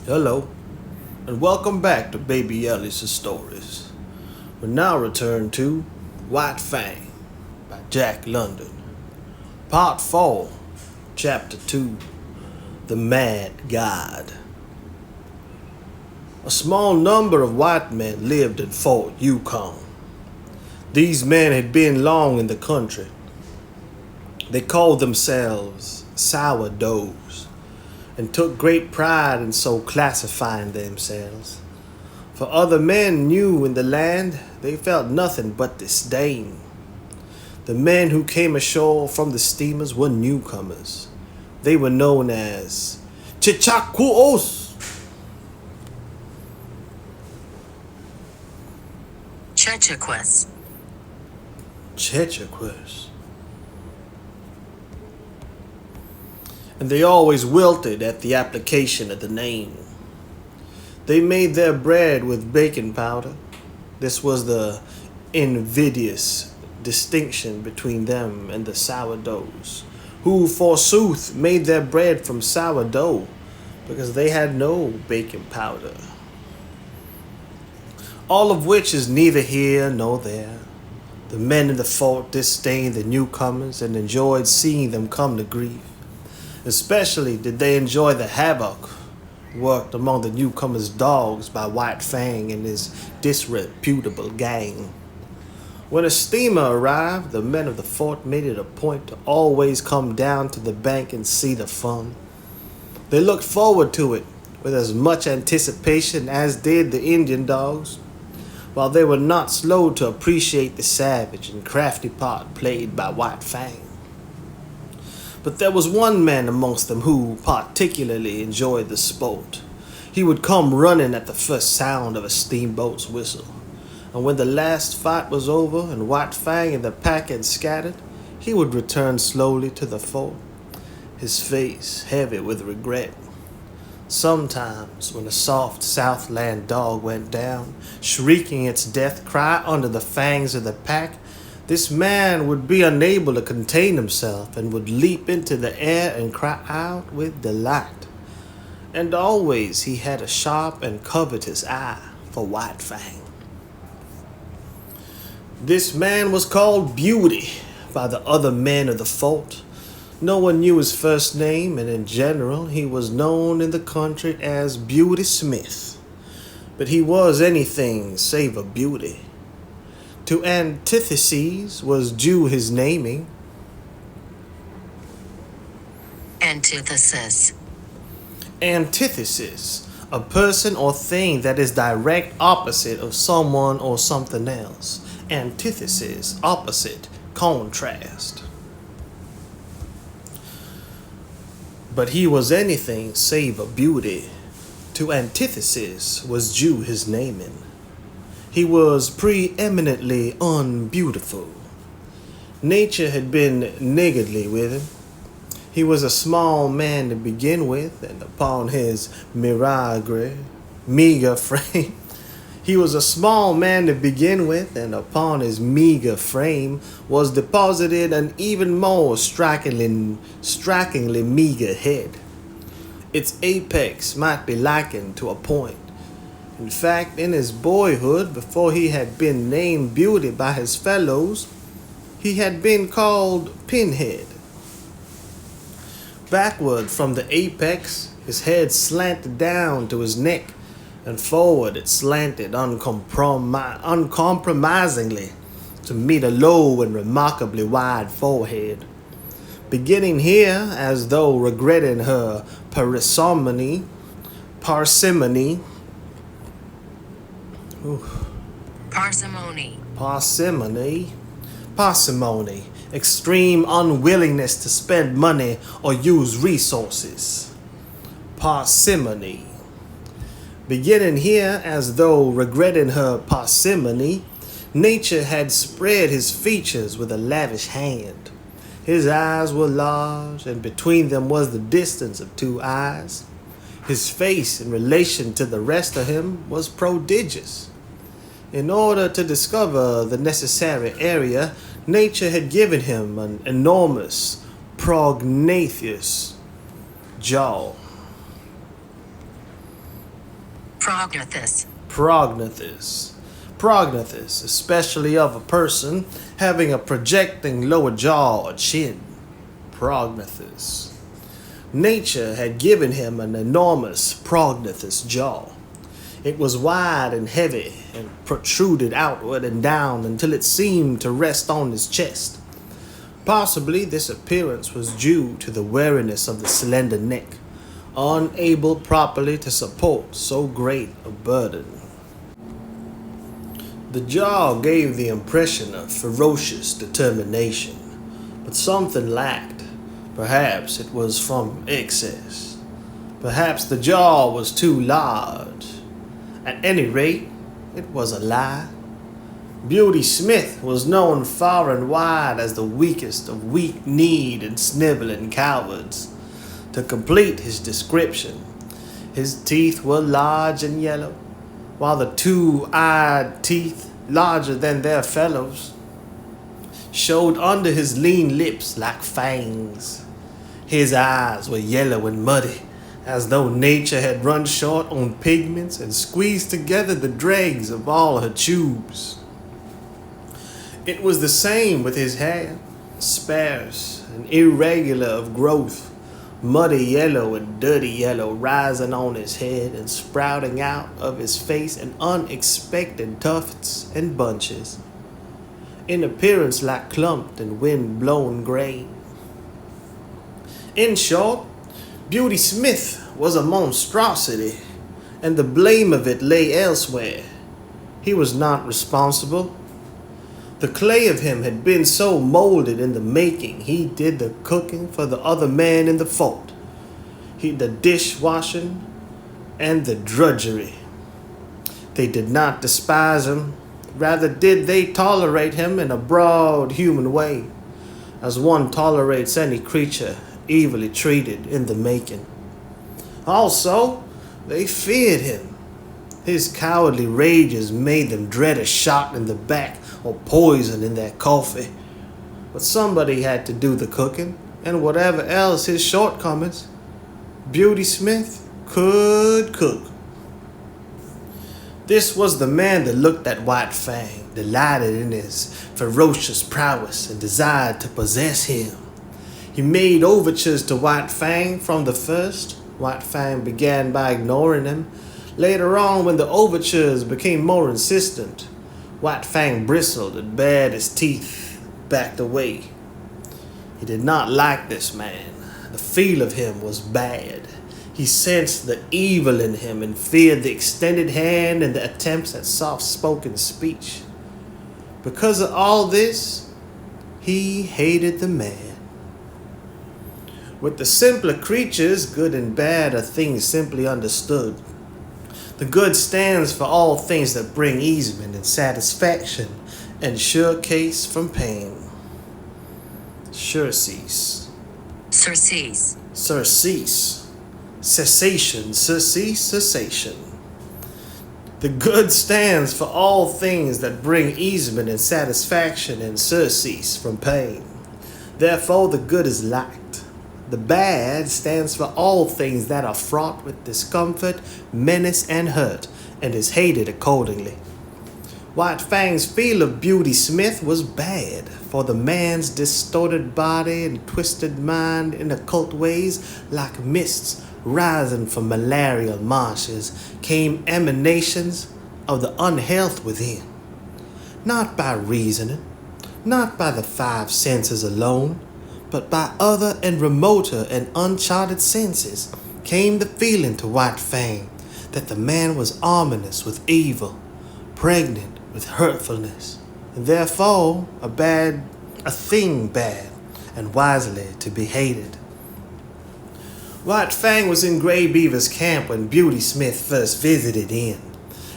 Hello, and welcome back to Baby Alice's Stories. We now return to White Fang by Jack London. Part 4, Chapter 2, The Mad God. A small number of white men lived in Fort Yukon. These men had been long in the country. They called themselves sourdoughs and took great pride in so classifying themselves. For other men new in the land, they felt nothing but disdain. The men who came ashore from the steamers were newcomers. They were known as Chichakuos. Chechequis. Chechaquis. And they always wilted at the application of the name. They made their bread with baking powder. This was the invidious distinction between them and the sourdoughs, who forsooth made their bread from sourdough because they had no baking powder. All of which is neither here nor there. The men in the fort disdained the newcomers and enjoyed seeing them come to grief. Especially did they enjoy the havoc worked among the newcomers' dogs by White Fang and his disreputable gang. When a steamer arrived, the men of the fort made it a point to always come down to the bank and see the fun. They looked forward to it with as much anticipation as did the Indian dogs, while they were not slow to appreciate the savage and crafty part played by White Fang. But there was one man amongst them who particularly enjoyed the sport. He would come running at the first sound of a steamboat's whistle, and when the last fight was over and White Fang and the pack had scattered, he would return slowly to the fort, his face heavy with regret. Sometimes, when a soft Southland dog went down, shrieking its death cry under the fangs of the pack, this man would be unable to contain himself and would leap into the air and cry out with delight. And always he had a sharp and covetous eye for White Fang. This man was called Beauty by the other men of the fort. No one knew his first name, and in general he was known in the country as Beauty Smith. But he was anything save a beauty. To antitheses was due his naming. Antithesis. Antithesis, a person or thing that is direct opposite of someone or something else. Antithesis, opposite, contrast. But he was anything save a beauty. To antithesis was due his naming. He was preeminently unbeautiful. Nature had been niggardly with him. He was a small man to begin with, and upon his meager frame, he was a small man to begin with, and upon his meager frame was deposited an even more strikingly meager head. Its apex might be likened to a point. In fact, in his boyhood, before he had been named Beauty by his fellows, he had been called Pinhead. Backward from the apex, his head slanted down to his neck, and forward it slanted uncompromisingly to meet a low and remarkably wide forehead. Beginning here, as though regretting her parsimony, parsimony, extreme unwillingness to spend money or use resources. Parsimony. Beginning here, as though regretting her parsimony, nature had spread his features with a lavish hand. His eyes were large, and between them was the distance of two eyes. His face, in relation to the rest of him, was prodigious. In order to discover the necessary area, nature had given him an enormous, prognathous jaw. Prognathous. Prognathous. Prognathous, especially of a person having a projecting lower jaw or chin. Prognathous. Nature had given him an enormous prognathous jaw. It was wide and heavy and protruded outward and down until it seemed to rest on his chest. Possibly this appearance was due to the weariness of the slender neck, unable properly to support so great a burden. The jaw gave the impression of ferocious determination, but something lacked. Perhaps it was from excess. Perhaps the jaw was too large. At any rate, it was a lie. Beauty Smith was known far and wide as the weakest of weak-kneed and sniveling cowards. To complete his description, his teeth were large and yellow, while the two-eyed teeth, larger than their fellows, showed under his lean lips like fangs. His eyes were yellow and muddy, as though nature had run short on pigments and squeezed together the dregs of all her tubes. It was the same with his hair, sparse and irregular of growth, muddy yellow and dirty yellow rising on his head and sprouting out of his face in unexpected tufts and bunches, in appearance like clumped and wind-blown grain. In short, Beauty Smith was a monstrosity, and the blame of it lay elsewhere. He was not responsible. The clay of him had been so molded in the making, he did the cooking for the other man in the fort. He the dishwashing and the drudgery. They did not despise him, rather did they tolerate him in a broad human way, as one tolerates any creature evilly treated in the making. Also, they feared him. His cowardly rages made them dread a shot in the back or poison in their coffee. But somebody had to do the cooking, and whatever else his shortcomings, Beauty Smith could cook. This was the man that looked at White Fang, delighted in his ferocious prowess, and desired to possess him. He made overtures to White Fang from the first. White Fang began by ignoring him. Later on, when the overtures became more insistent, White Fang bristled and bared his teeth, backed away. He did not like this man. The feel of him was bad. He sensed the evil in him and feared the extended hand and the attempts at soft-spoken speech. Because of all this, he hated the man. With the simpler creatures, good and bad are things simply understood. The good stands for all things that bring easement and satisfaction and sure case from pain. Surcease. Surcease. Surcease. Cessation. Surcease. Cessation. The good stands for all things that bring easement and satisfaction and surcease from pain. Therefore, the good is liked. The bad stands for all things that are fraught with discomfort, menace, and hurt, and is hated accordingly. White Fang's feel of Beauty Smith was bad, for the man's distorted body and twisted mind in occult ways, like mists rising from malarial marshes, came emanations of the unhealth within. Not by reasoning, not by the five senses alone, but by other and remoter and uncharted senses came the feeling to White Fang that the man was ominous with evil, pregnant with hurtfulness, and therefore a thing bad and wisely to be hated. White Fang was in Grey Beaver's camp when Beauty Smith first visited in.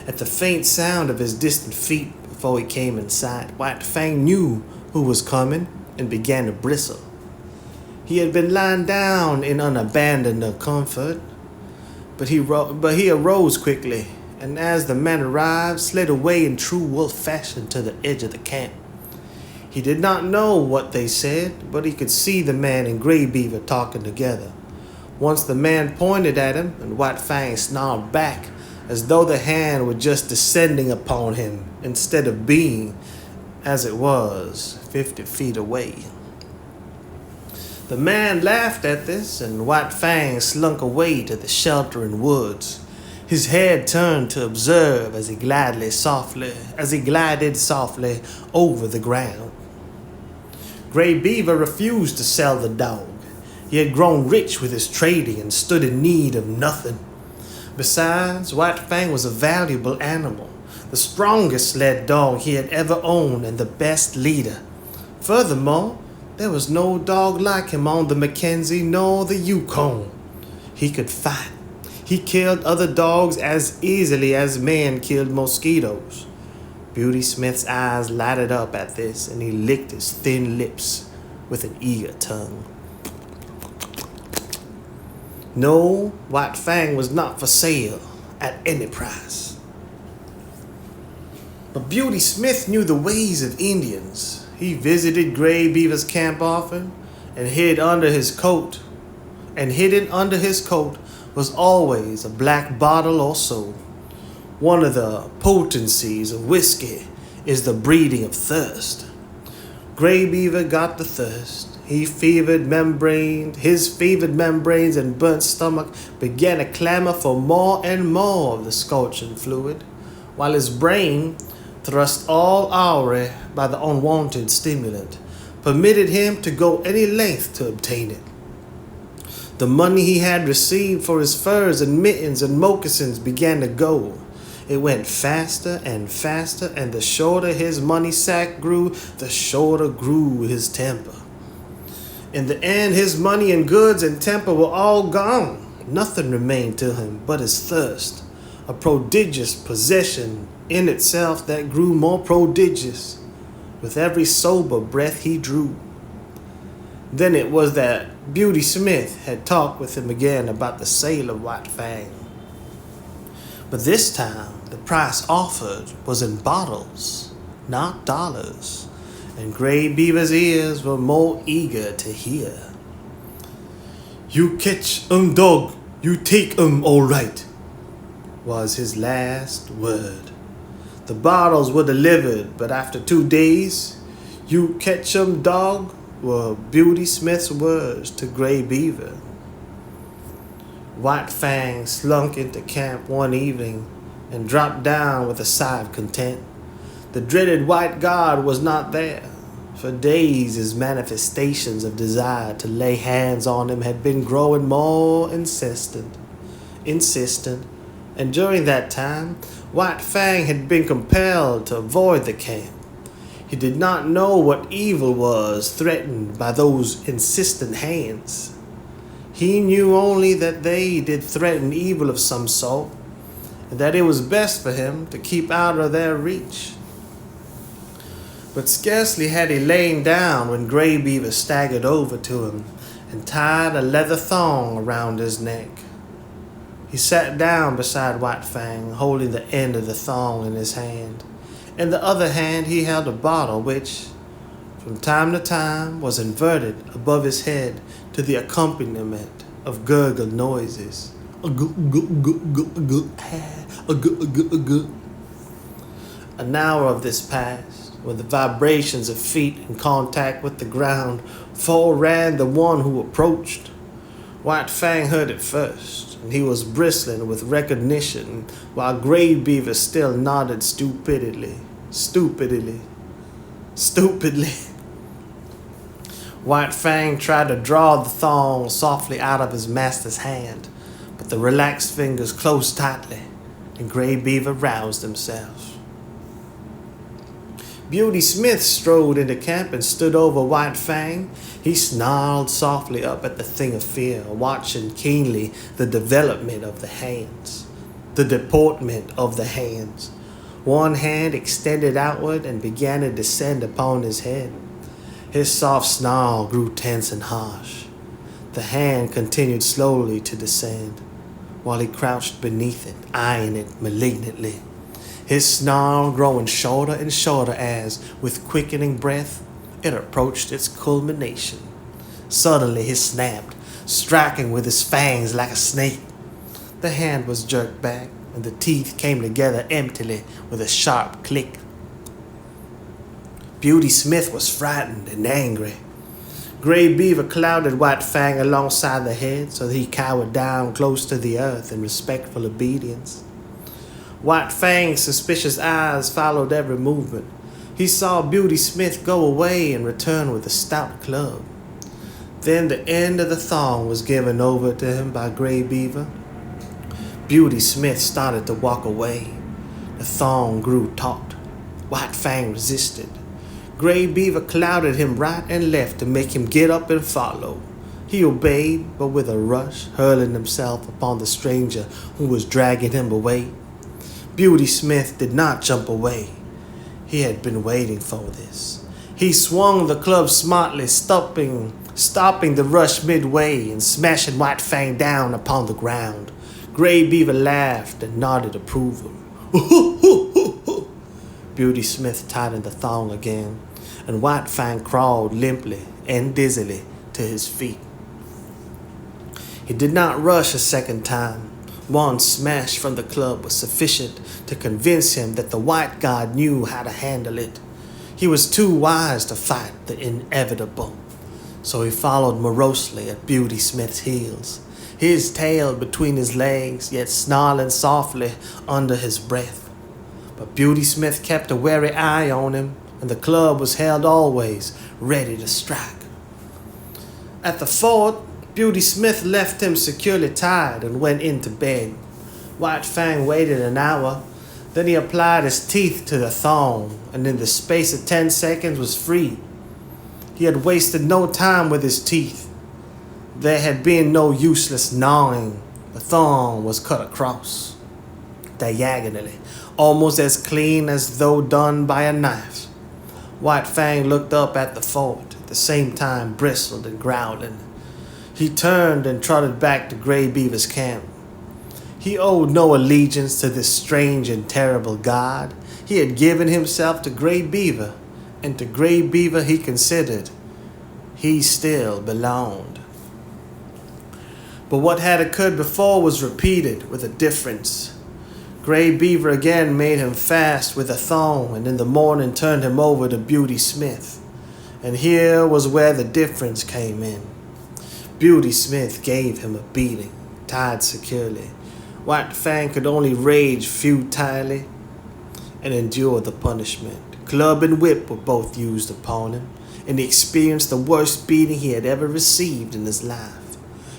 At the faint sound of his distant feet before he came in sight, White Fang knew who was coming and began to bristle. He had been lying down in unabandoned comfort, but he arose quickly, and as the man arrived, slid away in true wolf fashion to the edge of the camp. He did not know what they said, but he could see the man and Grey Beaver talking together. Once the man pointed at him, and White Fang snarled back, as though the hand were just descending upon him instead of being, as it was, 50 feet away. The man laughed at this, and White Fang slunk away to the sheltering woods, his head turned to observe as he glided softly over the ground. Gray Beaver refused to sell the dog. He had grown rich with his trading and stood in need of nothing. Besides, White Fang was a valuable animal, the strongest sled dog he had ever owned and the best leader. Furthermore, there was no dog like him on the Mackenzie nor the Yukon. He could fight. He killed other dogs as easily as men killed mosquitoes. Beauty Smith's eyes lighted up at this, and he licked his thin lips with an eager tongue. No, White Fang was not for sale at any price. But Beauty Smith knew the ways of Indians. He visited Gray Beaver's camp often, and hidden under his coat was always a black bottle or so. One of the potencies of whiskey is the breeding of thirst. Gray Beaver got the thirst. His fevered membranes and burnt stomach began to clamor for more and more of the scorching fluid, while his brain, thrust all awry by the unwanted stimulant, permitted him to go any length to obtain it. The money he had received for his furs and mittens and moccasins began to go. It went faster and faster, and the shorter his money sack grew, the shorter grew his temper. In the end, his money and goods and temper were all gone. Nothing remained to him but his thirst, a prodigious possession in itself that grew more prodigious with every sober breath he drew. Then it was that Beauty Smith had talked with him again about the sale of White Fang. But this time, the price offered was in bottles, not dollars, and Gray Beaver's ears were more eager to hear. "You catch dog, you take all right," was his last word. The bottles were delivered, but after 2 days, "You catch dog," were Beauty Smith's words to Gray Beaver. White Fang slunk into camp one evening and dropped down with a sigh of content. The dreaded white god was not there. For days his manifestations of desire to lay hands on him had been growing more insistent, and during that time, White Fang had been compelled to avoid the camp. He did not know what evil was threatened by those insistent hands. He knew only that they did threaten evil of some sort, and that it was best for him to keep out of their reach. But scarcely had he lain down when Gray Beaver staggered over to him and tied a leather thong around his neck. He sat down beside White Fang, holding the end of the thong in his hand. In the other hand he held a bottle which, from time to time, was inverted above his head to the accompaniment of gurgle noises. An hour of this passed, with the vibrations of feet in contact with the ground, foreran the one who approached. White Fang heard it first, and he was bristling with recognition, while Gray Beaver still nodded stupidly. White Fang tried to draw the thong softly out of his master's hand, but the relaxed fingers closed tightly, and Gray Beaver roused himself. Beauty Smith strode into camp and stood over White Fang. He snarled softly up at the thing of fear, watching keenly the deportment of the hands. One hand extended outward and began to descend upon his head. His soft snarl grew tense and harsh. The hand continued slowly to descend, while he crouched beneath it, eyeing it malignantly. His snarl growing shorter and shorter as, with quickening breath, it approached its culmination. Suddenly he snapped, striking with his fangs like a snake. The hand was jerked back, and the teeth came together emptily with a sharp click. Beauty Smith was frightened and angry. Gray Beaver clouded White Fang alongside the head so that he cowered down close to the earth in respectful obedience. White Fang's suspicious eyes followed every movement. He saw Beauty Smith go away and return with a stout club. Then the end of the thong was given over to him by Gray Beaver. Beauty Smith started to walk away. The thong grew taut. White Fang resisted. Gray Beaver clouded him right and left to make him get up and follow. He obeyed, but with a rush, hurling himself upon the stranger who was dragging him away. Beauty Smith did not jump away. He had been waiting for this. He swung the club smartly, stopping the rush midway and smashing White Fang down upon the ground. Gray Beaver laughed and nodded approval. Beauty Smith tightened the thong again, and White Fang crawled limply and dizzily to his feet. He did not rush a second time. One smash from the club was sufficient to convince him that the white god knew how to handle it. He was too wise to fight the inevitable, so he followed morosely at Beauty Smith's heels, his tail between his legs, yet snarling softly under his breath. But Beauty Smith kept a wary eye on him, and the club was held always ready to strike. At the fort, Beauty Smith left him securely tied and went into bed. White Fang waited an hour. Then he applied his teeth to the thong, and in the space of 10 seconds was free. He had wasted no time with his teeth. There had been no useless gnawing. The thong was cut across, diagonally, almost as clean as though done by a knife. White Fang looked up at the fort, at the same time bristled and growling. He turned and trotted back to Gray Beaver's camp. He owed no allegiance to this strange and terrible god. He had given himself to Gray Beaver, and to Gray Beaver he considered he still belonged. But what had occurred before was repeated with a difference. Gray Beaver again made him fast with a thong, and in the morning turned him over to Beauty Smith. And here was where the difference came in. Beauty Smith gave him a beating, tied securely. White Fang could only rage futilely and endure the punishment. Club and whip were both used upon him, and he experienced the worst beating he had ever received in his life.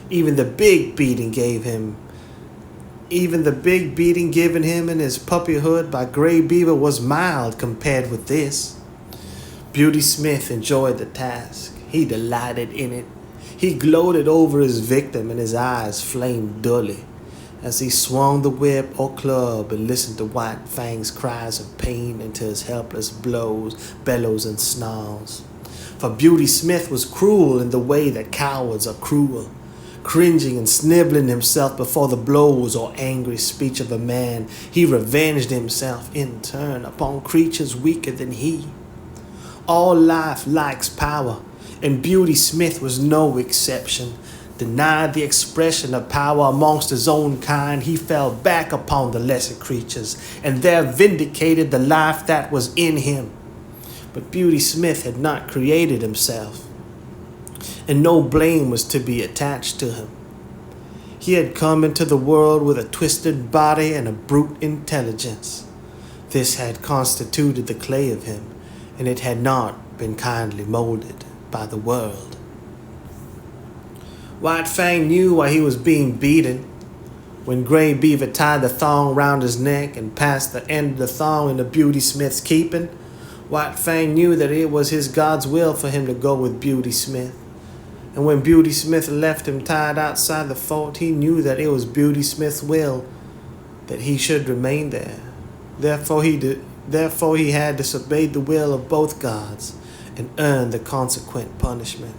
Even the big beating given him in his puppyhood by Gray Beaver was mild compared with this. Beauty Smith enjoyed the task. He delighted in it. He gloated over his victim, and his eyes flamed dully as he swung the whip or club and listened to White Fang's cries of pain and to his helpless bellows and snarls. For Beauty Smith was cruel in the way that cowards are cruel. Cringing and sniveling himself before the blows or angry speech of a man, he revenged himself in turn upon creatures weaker than he. All life likes power, and Beauty Smith was no exception. Denied the expression of power amongst his own kind, he fell back upon the lesser creatures, and there vindicated the life that was in him. But Beauty Smith had not created himself, and no blame was to be attached to him. He had come into the world with a twisted body and a brute intelligence. This had constituted the clay of him, and it had not been kindly molded by the world. White Fang knew why he was being beaten. When Gray Beaver tied the thong round his neck and passed the end of the thong into Beauty Smith's keeping, White Fang knew that it was his God's will for him to go with Beauty Smith. And when Beauty Smith left him tied outside the fort, he knew that it was Beauty Smith's will that he should remain there. Therefore he had disobeyed the will of both gods and earned the consequent punishment.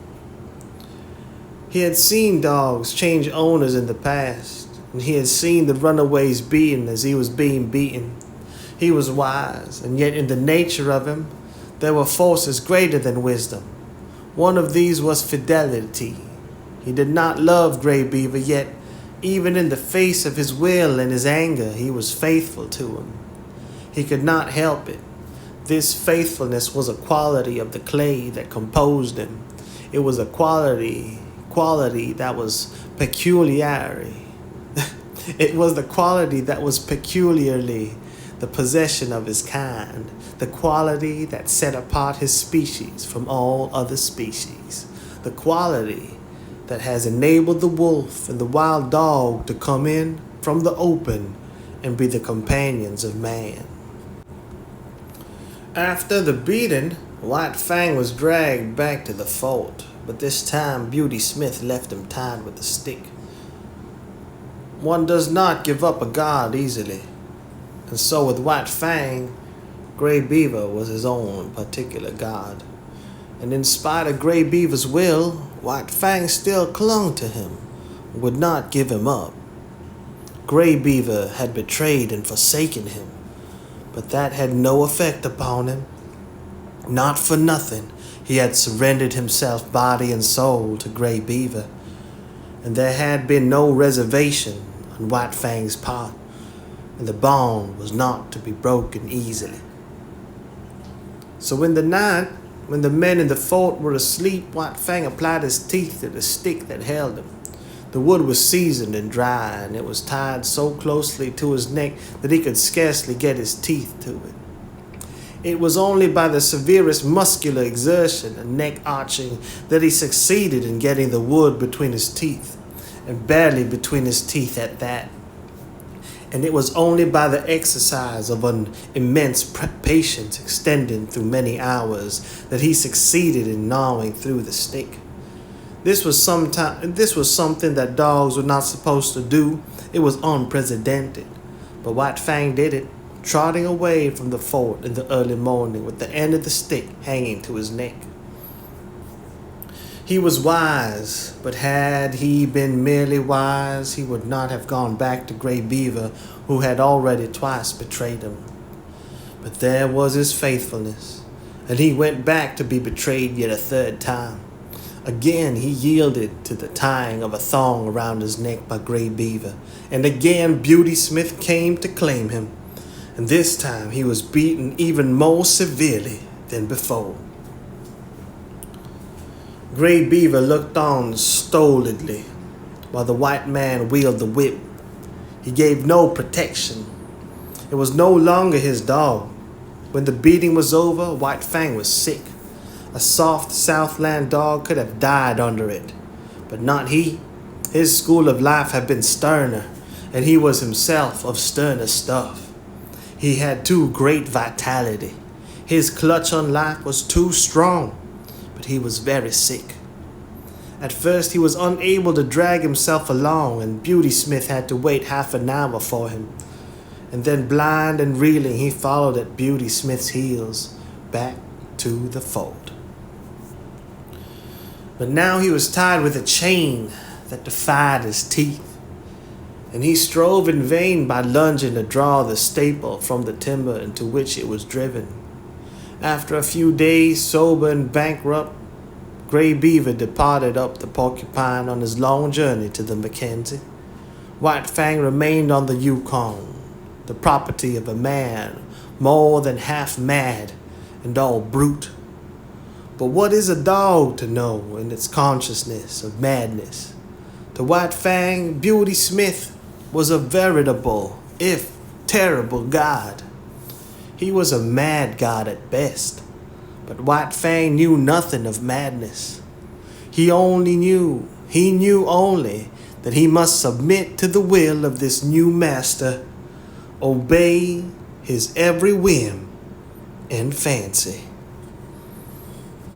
He had seen dogs change owners in the past, and he had seen the runaways beaten as he was being beaten. He was wise, and yet in the nature of him, there were forces greater than wisdom. One of these was fidelity. He did not love Gray Beaver, yet Even in the face of his will and his anger, he was faithful to him. He could not help it. This faithfulness was a quality of the clay that composed him. It was a quality that was peculiarly. It was the quality that was peculiarly the possession of his kind, the quality that set apart his species from all other species, the quality that has enabled the wolf and the wild dog to come in from the open and be the companions of man. After the beating, White Fang was dragged back to the fort, but this time Beauty Smith left him tied with a stick. One does not give up a god easily, and so with White Fang, Grey Beaver was his own particular god. And in spite of Grey Beaver's will, White Fang still clung to him, would not give him up. Grey Beaver had betrayed and forsaken him, but that had no effect upon him. Not for nothing, he had surrendered himself body and soul to Grey Beaver, and there had been no reservation on White Fang's part, and the bond was not to be broken easily. So in the night, when the men in the fort were asleep, White Fang applied his teeth to the stick that held him. The wood was seasoned and dry, and it was tied so closely to his neck that he could scarcely get his teeth to it. It was only by the severest muscular exertion and neck arching that he succeeded in getting the wood between his teeth, and barely between his teeth at that. And it was only by the exercise of an immense patience extending through many hours that he succeeded in gnawing through the stick. This was something that dogs were not supposed to do. It was unprecedented. But White Fang did it, trotting away from the fort in the early morning with the end of the stick hanging to his neck. He was wise, but had he been merely wise, he would not have gone back to Grey Beaver, who had already twice betrayed him. But there was his faithfulness, and he went back to be betrayed yet a third time. Again he yielded to the tying of a thong around his neck by Grey Beaver, and again Beauty Smith came to claim him, and this time he was beaten even more severely than before. Grey Beaver looked on stolidly while the white man wielded the whip. He gave no protection. It was no longer his dog. When the beating was over, White Fang was sick. A soft Southland dog could have died under it, but not he. His school of life had been sterner, and he was himself of sterner stuff. He had too great vitality. His clutch on life was too strong, but he was very sick. At first he was unable to drag himself along, and Beauty Smith had to wait half an hour for him. And then blind and reeling, he followed at Beauty Smith's heels back to the fort. But now he was tied with a chain that defied his teeth, and he strove in vain by lunging to draw the staple from the timber into which it was driven. After a few days, sober and bankrupt, Grey Beaver departed up the Porcupine on his long journey to the Mackenzie. White Fang remained on the Yukon, the property of a man more than half mad and all brute. But what is a dog to know in its consciousness of madness? To White Fang, Beauty Smith was a veritable, if terrible, god. He was a mad god at best, but White Fang knew nothing of madness. He knew only that he must submit to the will of this new master, obey his every whim and fancy.